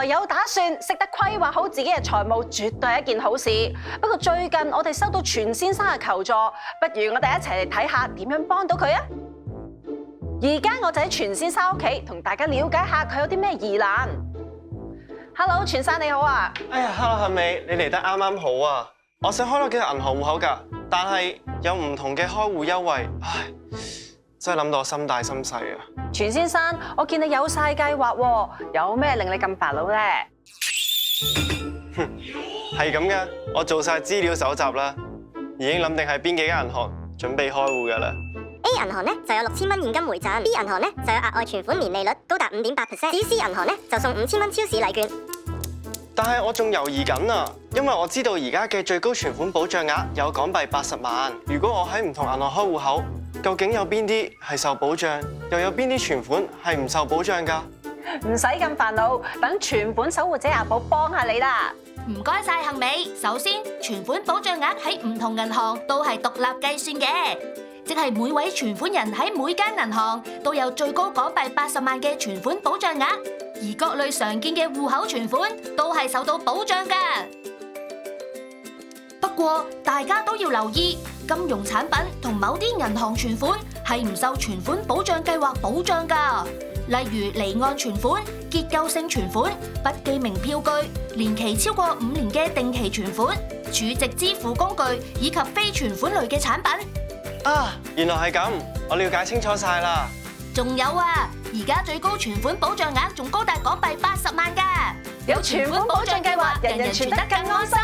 來有打算，識得規劃好自己嘅財務，絕對係一件好事。不過最近我哋收到全先生嘅求助，不如我哋一齊嚟睇下點樣幫到佢啊！而家我就喺全先生屋企，同大家了解下佢有啲咩疑難。Hello， 全生你好啊！哎呀 ，Hello 杏美，你嚟得啱啱好啊！我想開多幾個銀行戶口㗎，但係有唔同嘅開戶優惠，唉，真係諗到我心大心細啊！全先生，我見你有晒計劃喎，有咩令你咁煩惱咧？係咁嘅，我做晒資料搜集啦，已經諗定係邊幾間銀行準備開戶㗎啦。A 銀行咧就有6000蚊現金回贈 ，B 銀行咧就有額外存款年利率高達5.8%，至於 C 銀行咧就送5000蚊超市禮券。但係我仲猶豫緊啊，因為我知道而家嘅最高存款保障額有港幣80萬。如果我喺唔同銀行開戶口，究竟有邊啲係受保障，又有邊啲存款係唔受保障㗎？唔使咁煩惱，等存款守護者阿寶幫下你啦。唔該晒杏美。首先，存款保障額喺唔同銀行都係獨立計算嘅，即係每位存款人喺每間銀行都有最高港幣80萬嘅存款保障額，而各類常見嘅戶口存款都係受到保障㗎。不過大家都要留意，金融產品同某啲銀行存款係唔受存款保障計劃保障㗎。例如離岸存款、結構性存款、不記名票據、年期超過5年嘅定期存款、儲值支付工具以及非存款類嘅產品。啊，原來係咁，我了解清楚晒啦。仲有啊，而家最高存款保障額仲高達港幣80萬㗎。有存款保障計劃，人人存得更安心。